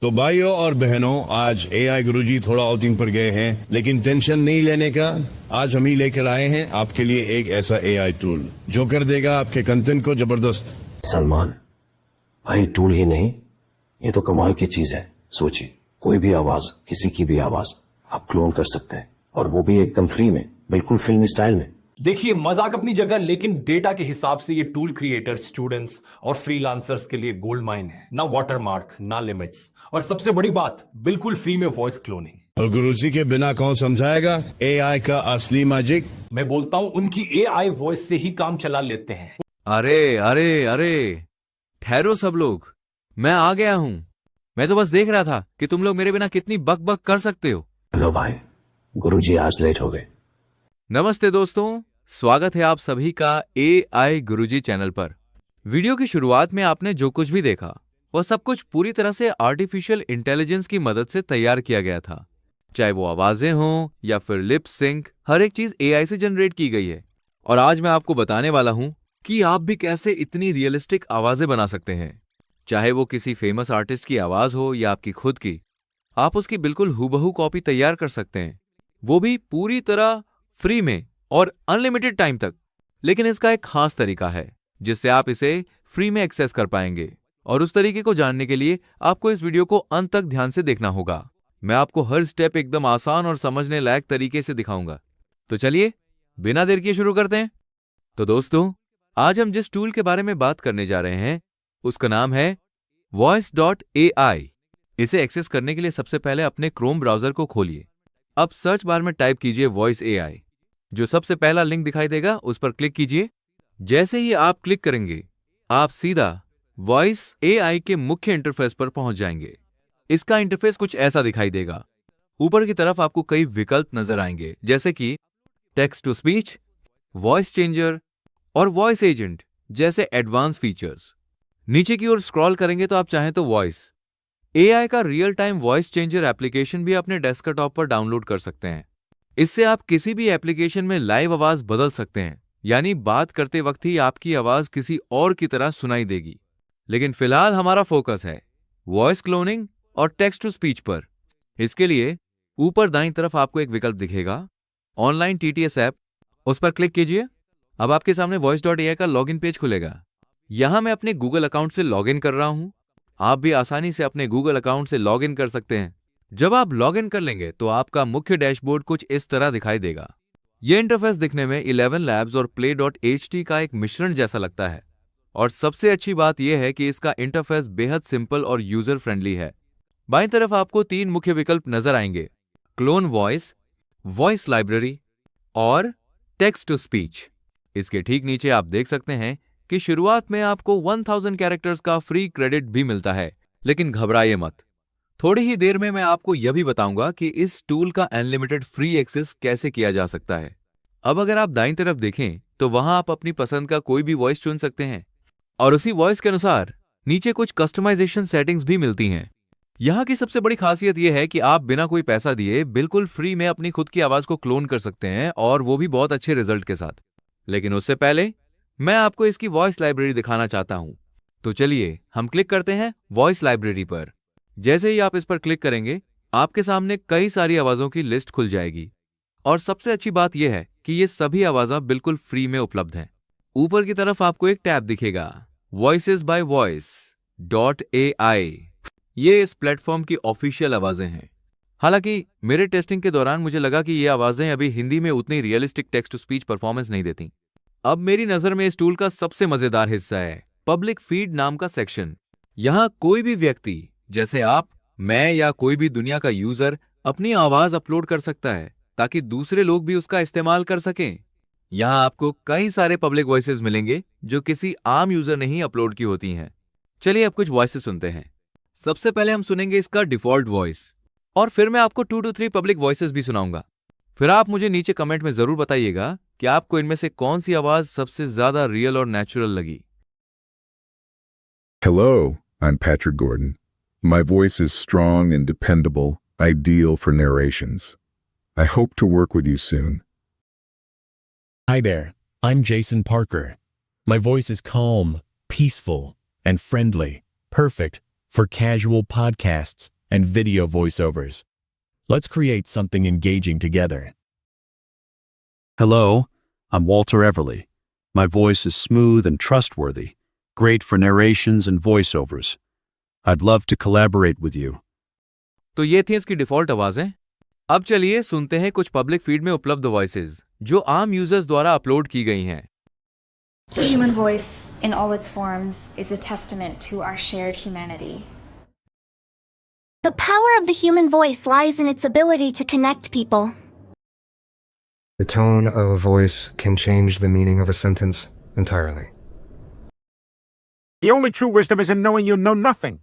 तो भाइयों और बहनों, आज एआई गुरुजी थोड़ा आउटिंग पर गए हैं, लेकिन टेंशन नहीं लेने का। आज हम ही लेकर आए हैं आपके लिए एक ऐसा एआई टूल जो कर देगा आपके कंटेंट को जबरदस्त। सलमान भाई, टूल ही नहीं, ये तो कमाल की चीज है। सोचिए, कोई भी आवाज, किसी की भी आवाज आप क्लोन कर सकते हैं, और वो भी एकदम फ्री में, बिल्कुल फिल्मी स्टाइल में। देखिए, मजाक अपनी जगह, लेकिन डेटा के हिसाब से ये टूल क्रिएटर्स, स्टूडेंट्स और फ्रीलांसर्स के लिए गोल्ड माइन है। ना वाटरमार्क, ना लिमिट्स, और सबसे बड़ी बात, बिल्कुल फ्री में वॉइस क्लोनिंग। और गुरुजी के बिना कौन समझाएगा एआई का असली मैजिक। मैं बोलता हूं, उनकी एआई वॉइस से ही काम चला लेते हैं। अरे अरे अरे, ठहरो सब लोग, मैं आ गया हूं। मैं तो बस देख रहा था कि तुम लोग मेरे बिना कितनी बक बक कर सकते हो। हेलो भाई, गुरुजी आज लेट हो गए। नमस्ते दोस्तों, स्वागत है आप सभी का एआई गुरुजी चैनल पर। वीडियो की शुरुआत में आपने जो कुछ भी देखा वह सब कुछ पूरी तरह से आर्टिफिशियल इंटेलिजेंस की मदद से तैयार किया गया था। चाहे वो आवाजें हों या फिर लिप सिंक, हर एक चीज एआई से जनरेट की गई है। और आज मैं आपको बताने वाला हूं कि आप भी कैसे इतनी रियलिस्टिक आवाजें बना सकते हैं। चाहे वो किसी फेमस आर्टिस्ट की आवाज हो या आपकी खुद की, आप उसकी बिल्कुल हूबहू कॉपी तैयार कर सकते हैं, वो भी पूरी तरह फ्री में और अनलिमिटेड टाइम तक। लेकिन इसका एक खास तरीका है जिससे आप इसे फ्री में एक्सेस कर पाएंगे, और उस तरीके को जानने के लिए आपको इस वीडियो को अंत तक ध्यान से देखना होगा। मैं आपको हर स्टेप एकदम आसान और समझने लायक तरीके से दिखाऊंगा। तो चलिए बिना देर किए शुरू करते हैं। तो दोस्तों, आज हम जिस टूल के बारे में बात करने जा रहे हैं उसका नाम है voice.ai। इसे एक्सेस करने के लिए सबसे पहले अपने क्रोम ब्राउजर को खोलिए। अब सर्च बार में टाइप कीजिए वॉइस एआई। जो सबसे पहला लिंक दिखाई देगा उस पर क्लिक कीजिए। जैसे ही आप क्लिक करेंगे, आप सीधा वॉइस एआई के मुख्य इंटरफेस पर पहुंच जाएंगे। इसका इंटरफेस कुछ ऐसा दिखाई देगा। ऊपर की तरफ आपको कई विकल्प नजर आएंगे, जैसे कि text to speech, voice changer और वॉइस एजेंट जैसे एडवांस फीचर्स। नीचे की ओर स्क्रॉल करेंगे तो आप चाहें तो वॉइस एआई का real time voice changer application भी अपने डेस्कटॉप पर डाउनलोड कर सकते हैं। इससे आप किसी भी एप्लीकेशन में लाइव आवाज बदल सकते हैं, यानी बात करते वक्त ही आपकी आवाज किसी और की तरह सुनाई देगी। लेकिन फिलहाल हमारा फोकस है वॉइस क्लोनिंग और टेक्स्ट टू स्पीच पर। इसके लिए ऊपर दाईं तरफ आपको एक विकल्प दिखेगा, ऑनलाइन टीटीएस ऐप, उस पर क्लिक कीजिए। अब आपके सामने voice.ai का लॉगिन पेज खुलेगा। यहां मैं अपने गूगल अकाउंट से लॉगिन कर रहा हूं। आप भी आसानी से अपने गूगल अकाउंट से लॉगिन कर सकते हैं। जब आप लॉगिन कर लेंगे तो आपका मुख्य डैशबोर्ड कुछ इस तरह दिखाई देगा। यह इंटरफेस दिखने में 11 लैब्स और play.ht का एक मिश्रण जैसा लगता है। और सबसे अच्छी बात यह है कि इसका इंटरफेस बेहद सिंपल और यूजर फ्रेंडली है। बाईं तरफ आपको 3 मुख्य विकल्प नजर आएंगे, क्लोन वॉइस, वॉइस लाइब्रेरी और टेक्स्ट टू स्पीच। इसके ठीक नीचे आप देख सकते हैं कि शुरुआत में आपको 1000 कैरेक्टर्स का फ्री क्रेडिट भी मिलता है। लेकिन घबराइए मत, थोड़ी ही देर में मैं आपको यह भी बताऊंगा कि इस टूल का अनलिमिटेड फ्री एक्सेस कैसे किया जा सकता है। अब अगर आप दाईं तरफ देखें तो वहां आप अपनी पसंद का कोई भी वॉइस चुन सकते हैं, और उसी वॉइस के अनुसार नीचे कुछ कस्टमाइजेशन सेटिंग्स भी मिलती हैं। यहां की सबसे बड़ी खासियत यह है कि आप बिना कोई पैसा दिए बिल्कुल फ्री में अपनी खुद की आवाज को क्लोन कर सकते हैं, और वो भी बहुत अच्छे रिजल्ट के साथ। लेकिन उससे पहले मैं आपको इसकी वॉइस लाइब्रेरी दिखाना चाहता हूं। तो चलिए हम क्लिक करते हैं वॉइस लाइब्रेरी पर। जैसे ही आप इस पर क्लिक करेंगे, आपके सामने कई सारी आवाजों की लिस्ट खुल जाएगी। और सबसे अच्छी बात यह है कि ये सभी आवाजें बिल्कुल फ्री में उपलब्ध हैं। ऊपर की तरफ आपको एक टैब दिखेगा, वॉइसेस बाय voice.ai। ये इस प्लेटफॉर्म की ऑफिशियल आवाजें हैं। हालांकि मेरे टेस्टिंग के दौरान मुझे लगा कि ये आवाजें अभी हिंदी में उतनी realistic text to speech performance नहीं देती। अब मेरी नजर में इस टूल का सबसे मजेदार हिस्सा है पब्लिक फीड नाम का सेक्शन। यहां कोई भी व्यक्ति, जैसे आप, मैं या कोई भी दुनिया का यूजर, अपनी आवाज अपलोड कर सकता है ताकि दूसरे लोग भी उसका इस्तेमाल कर सकें। यहां आपको कई सारे पब्लिक वॉइसेस मिलेंगे जो किसी आम यूजर ने ही अपलोड की होती हैं। चलिए अब कुछ वॉइसेस सुनते हैं। सबसे पहले हम सुनेंगे इसका डिफॉल्ट वॉइस, और फिर मैं आपको 2 to 3 पब्लिक वॉइसेस भी सुनाऊंगा। फिर आप मुझे नीचे कमेंट में जरूर बताइएगा कि आपको इनमें से कौन सी आवाज सबसे ज्यादा रियल और नेचुरल लगी। Hello, I'm Patrick Gordon. My voice is strong and dependable, ideal for narrations. I hope to work with you soon. Hi there, I'm Jason Parker. My voice is calm, peaceful, and friendly, perfect for casual podcasts and video voiceovers. Let's create something engaging together. Hello, I'm Walter Everly. My voice is smooth and trustworthy, great for narrations and voiceovers. I'd love to collaborate with you. तो ये थी इसकी default आवाजें। अब चलिए सुनते हैं कुछ पब्लिक फीड में उपलब्ध वॉइसेस जो आम यूजर्स द्वारा अपलोड की गई हैं। The human voice, in all its forms, is a testament to our shared humanity. The power of the human voice lies in its ability to connect people. The tone of a voice can change the meaning of a sentence entirely. The only true wisdom is in knowing you know nothing.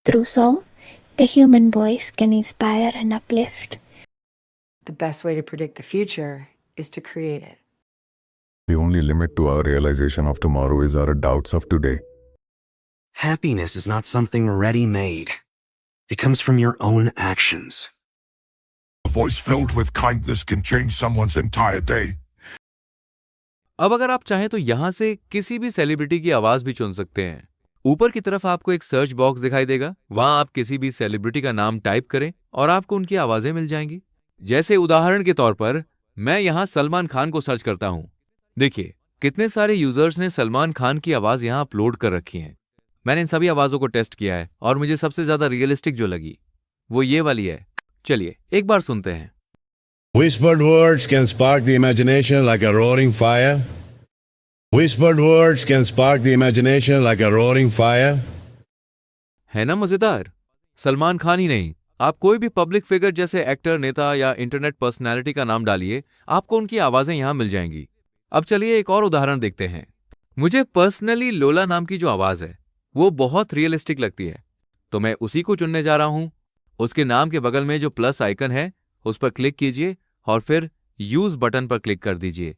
Through song, the human voice can inspire and uplift. The best way to predict the future is to create it. The only limit to our realization of tomorrow is our doubts of today. Happiness is not something ready-made. It comes from your own actions. A voice filled with kindness can change someone's entire day. अब अगर आप चाहें तो यहां से किसी भी celebrity की आवाज भी चुन सकते हैं। ऊपर की तरफ आपको एक सर्च बॉक्स दिखाई देगा, वहां आप किसी भी सेलिब्रिटी का नाम टाइप करें और आपको उनकी आवाजें मिल जाएंगी। जैसे उदाहरण के तौर पर मैं यहां सलमान खान को सर्च करता हूं। देखिए कितने सारे यूजर्स ने सलमान खान की आवाज यहां अपलोड कर रखी है। मैंने इन सभी आवाजों को टेस्ट किया है और मुझे सबसे ज्यादा रियलिस्टिक जो लगी वो ये वाली है। चलिए एक बार सुनते हैं। Whispered words can spark the imagination like a roaring fire. Whispered words can spark the imagination like a roaring fire. है ना मजेदार? सलमान खान ही नहीं, आप कोई भी पब्लिक फिगर जैसे एक्टर, नेता या इंटरनेट पर्सनैलिटी का नाम डालिए, आपको उनकी आवाजें यहां मिल जाएंगी। अब चलिए एक और उदाहरण देखते हैं। मुझे पर्सनली लोला नाम की जो आवाज है वो बहुत रियलिस्टिक लगती है, तो मैं उसी को चुनने जा रहा हूं। उसके नाम के बगल में जो प्लस आइकन है उस पर क्लिक कीजिए और फिर यूज बटन पर क्लिक कर दीजिए।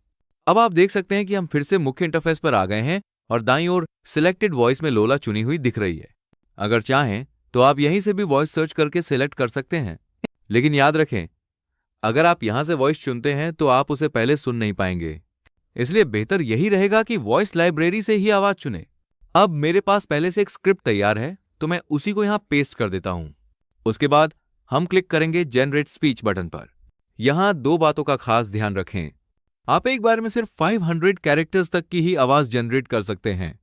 अब आप देख सकते हैं कि हम फिर से मुख्य इंटरफेस पर आ गए हैं और दाईं ओर सिलेक्टेड वॉइस में लोला चुनी हुई दिख रही है। अगर चाहें तो आप यहीं से भी वॉइस सर्च करके सिलेक्ट कर सकते हैं, लेकिन याद रखें अगर आप यहां से वॉइस चुनते हैं तो आप उसे पहले सुन नहीं पाएंगे, इसलिए बेहतर यही रहेगा कि वॉइस लाइब्रेरी से ही आवाज चुनें। अब मेरे पास पहले से एक स्क्रिप्ट तैयार है तो मैं उसी को यहां पेस्ट कर देता हूं। उसके बाद हम क्लिक करेंगे जनरेट स्पीच बटन पर। यहां दो बातों का खास ध्यान रखें, आप एक बार में सिर्फ 500 कैरेक्टर्स तक की ही आवाज जनरेट कर सकते हैं।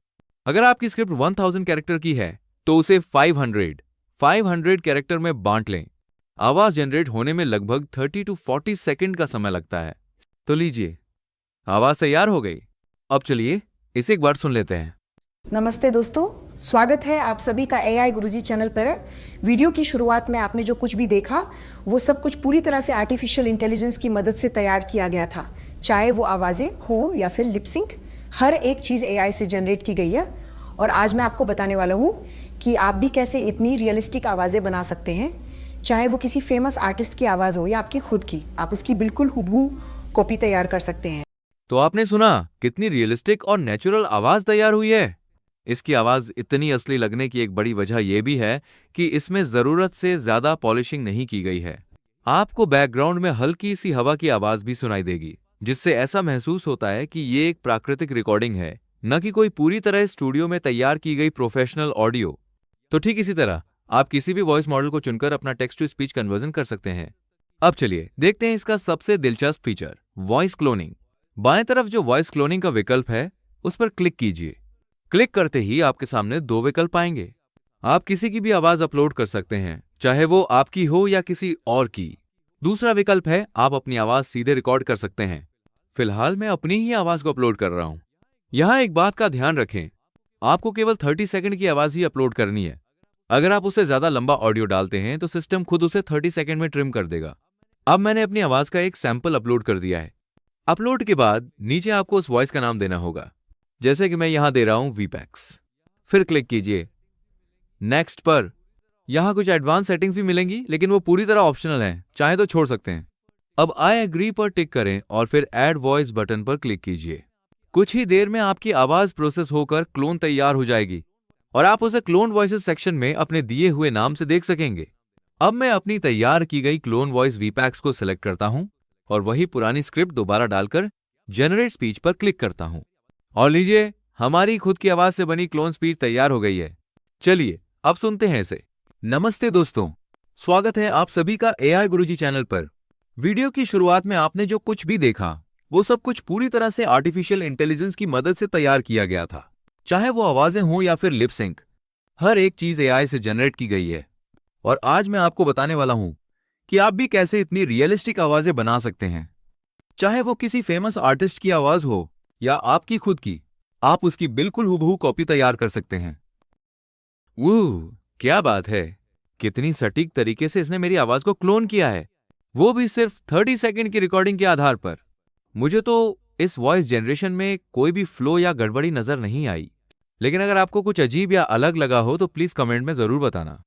अगर आपकी स्क्रिप्ट 1000 कैरेक्टर की है तो उसे 500 कैरेक्टर में बांट लें। आवाज जनरेट होने में लगभग 30 to 40 सेकंड का समय लगता है। तो लीजिए आवाज तैयार हो गई। अब चलिए इसे एक बार सुन लेते हैं। नमस्ते दोस्तों, स्वागत है आप सभी का AI गुरुजी चैनल पर। वीडियो की शुरुआत में आपने जो कुछ भी देखा वो सब कुछ पूरी तरह से आर्टिफिशियल इंटेलिजेंस की मदद से तैयार किया गया था, चाहे वो आवाज़ें हो या फिर लिपसिंक, हर एक चीज़ AI से जनरेट की गई है। और आज मैं आपको बताने वाला हूँ कि आप भी कैसे इतनी रियलिस्टिक आवाज़ें बना सकते हैं, चाहे वो किसी फेमस आर्टिस्ट की आवाज़ हो या आपकी खुद की, आप उसकी बिल्कुल हुबहू कॉपी तैयार कर सकते हैं। तो आपने सुना कितनी रियलिस्टिक और नेचुरल आवाज तैयार हुई है। इसकी आवाज इतनी असली लगने की एक बड़ी वजह यह भी है कि इसमें जरूरत से ज्यादा पॉलिशिंग नहीं की गई है। आपको बैकग्राउंड में हल्की सी हवा की आवाज भी सुनाई देगी, जिससे ऐसा महसूस होता है कि ये एक प्राकृतिक रिकॉर्डिंग है, न कि कोई पूरी तरह स्टूडियो में तैयार की गई प्रोफेशनल ऑडियो। तो ठीक इसी तरह आप किसी भी वॉइस मॉडल को चुनकर अपना टेक्स्ट टू स्पीच कन्वर्जन कर सकते हैं। अब चलिए देखते हैं इसका सबसे दिलचस्प फीचर, वॉइस क्लोनिंग। बाएं तरफ जो वॉइस क्लोनिंग का विकल्प है उस पर क्लिक कीजिए। क्लिक करते ही आपके सामने दो विकल्प आएंगे। आप किसी की भी आवाज अपलोड कर सकते हैं, चाहे वो आपकी हो या किसी और की। दूसरा विकल्प है आप अपनी आवाज सीधे रिकॉर्ड कर सकते हैं। फिलहाल मैं अपनी ही आवाज को अपलोड कर रहा हूं। यहां एक बात का ध्यान रखें, आपको केवल 30 सेकंड की आवाज ही अपलोड करनी है। अगर आप उससे ज्यादा लंबा ऑडियो डालते हैं तो सिस्टम खुद उसे 30 सेकंड में ट्रिम कर देगा। अब मैंने अपनी आवाज का एक सैंपल अपलोड कर दिया है। अपलोड के बाद नीचे आपको उस वॉइस का नाम देना होगा, जैसे कि मैं यहां दे रहा हूं वीपैक्स। फिर क्लिक कीजिए नेक्स्ट पर। यहां कुछ एडवांस सेटिंग्स भी मिलेंगी, लेकिन वो पूरी तरह ऑप्शनल हैं, चाहे तो छोड़ सकते हैं। अब आई एग्री पर टिक करें और फिर ऐड वॉइस बटन पर क्लिक कीजिए। कुछ ही देर में आपकी आवाज प्रोसेस होकर क्लोन तैयार हो जाएगी और आप उसे क्लोन वॉइसेस सेक्शन में अपने दिए हुए नाम से देख सकेंगे। अब मैं अपनी तैयार की गई क्लोन वॉइस वीपैक्स को सिलेक्ट करता हूं और वही पुरानी स्क्रिप्ट दोबारा डालकर जनरेट स्पीच पर क्लिक करता हूं। और लीजिए, हमारी खुद की आवाज से बनी क्लोन स्पीच तैयार हो गई है। चलिए अब सुनते हैं इसे। नमस्ते दोस्तों, स्वागत है आप सभी का AI गुरुजी चैनल पर। वीडियो की शुरुआत में आपने जो कुछ भी देखा वो सब कुछ पूरी तरह से आर्टिफिशियल इंटेलिजेंस की मदद से तैयार किया गया था। चाहे वो आवाजें हों या फिर लिप सिंक, हर एक चीज AI से जनरेट की गई है। और आज मैं आपको बताने वाला हूं कि आप भी कैसे इतनी रियलिस्टिक आवाजें बना सकते हैं। चाहे वो किसी फेमस आर्टिस्ट की आवाज हो या आपकी खुद की, आप उसकी बिल्कुल हूबहू कॉपी तैयार कर सकते हैं। वो क्या बात है, कितनी सटीक तरीके से इसने मेरी आवाज को क्लोन किया है, वो भी सिर्फ 30 सेकंड की रिकॉर्डिंग के आधार पर। मुझे तो इस वॉइस जनरेशन में कोई भी फ्लो या गड़बड़ी नजर नहीं आई, लेकिन अगर आपको कुछ अजीब या अलग लगा हो तो प्लीज कमेंट में जरूर बताना।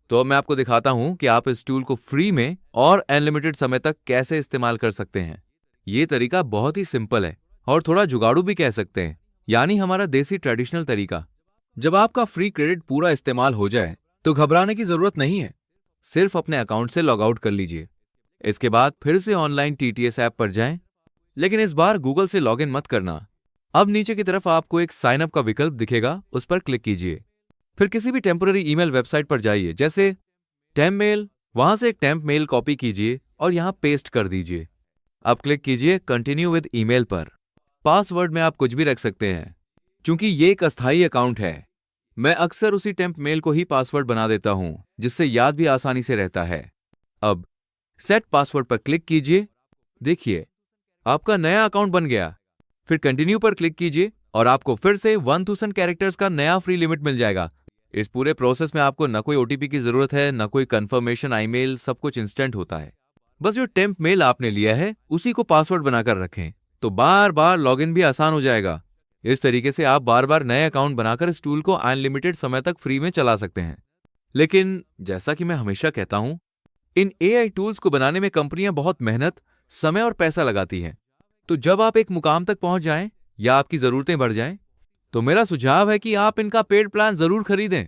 तो अब मैं आपको दिखाता हूं कि आप इस टूल को फ्री में और अनलिमिटेड समय तक कैसे इस्तेमाल कर सकते हैं। ये तरीका बहुत ही सिंपल है और थोड़ा जुगाड़ू भी कह सकते हैं, यानी हमारा देसी ट्रेडिशनल तरीका। जब आपका फ्री क्रेडिट पूरा इस्तेमाल हो जाए तो घबराने की जरूरत नहीं है, सिर्फ अपने अकाउंट से लॉग आउट कर लीजिए। इसके बाद फिर से ऑनलाइन TTS ऐप पर जाएं, लेकिन इस बार गूगल से लॉगिन मत करना। अब नीचे की तरफ आपको एक साइन अप का विकल्प दिखेगा, उस पर क्लिक कीजिए। फिर किसी भी टेम्पररी ईमेल वेबसाइट पर जाइए, जैसे टेम्पमेल। वहां से एक टेम्प मेल कॉपी कीजिए और यहां पेस्ट कर दीजिए। अब क्लिक कीजिए कंटिन्यू विद ईमेल पर। पासवर्ड में आप कुछ भी रख सकते हैं, क्योंकि ये एक अस्थायी अकाउंट है। मैं अक्सर उसी टेम्प मेल को ही पासवर्ड बना देता हूं, जिससे याद भी आसानी से रहता है। अब सेट पासवर्ड पर क्लिक कीजिए। देखिए, आपका नया अकाउंट बन गया। फिर कंटिन्यू पर क्लिक कीजिए और आपको फिर से 1000 कैरेक्टर्स का नया फ्री लिमिट मिल जाएगा। इस पूरे प्रोसेस में आपको न कोई OTP की जरूरत है, न कोई कंफर्मेशन ईमेल, सब कुछ इंस्टेंट होता है। बस जो टेम्प मेल आपने लिया है उसी को पासवर्ड बनाकर रखें, तो बार बार लॉगिन भी आसान हो जाएगा। इस तरीके से आप बार बार नए अकाउंट बनाकर इस टूल को अनलिमिटेड समय तक फ्री में चला सकते हैं। लेकिन जैसा कि मैं हमेशा कहता हूं, इन AI टूल्स को बनाने में कंपनियां बहुत मेहनत, समय और पैसा लगाती हैं। तो जब आप एक मुकाम तक पहुंच जाएं या आपकी जरूरतें बढ़ जाएं, तो मेरा सुझाव है कि आप इनका पेड प्लान जरूर खरीदें।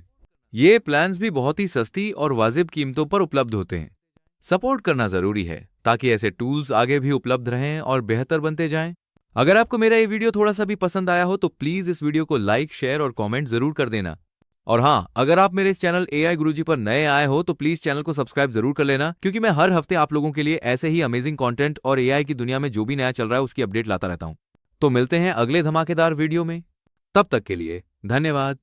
ये प्लान्स भी बहुत ही सस्ती और वाजिब कीमतों पर उपलब्ध होते हैं। सपोर्ट करना जरूरी है ताकि ऐसे टूल्स आगे भी उपलब्ध रहें और बेहतर बनते जाएं। अगर आपको मेरा ये वीडियो थोड़ा सा भी पसंद आया हो तो प्लीज इस वीडियो को लाइक, शेयर और कमेंट जरूर कर देना। और हाँ, अगर आप मेरे इस चैनल AI गुरुजी पर नए आए हो तो प्लीज चैनल को सब्सक्राइब जरूर कर लेना, क्योंकि मैं हर हफ्ते आप लोगों के लिए ऐसे ही अमेजिंग कंटेंट और AI की दुनिया में जो भी नया चल रहा है उसकी अपडेट लाता रहता हूं। तो मिलते हैं अगले धमाकेदार वीडियो में, तब तक के लिए धन्यवाद।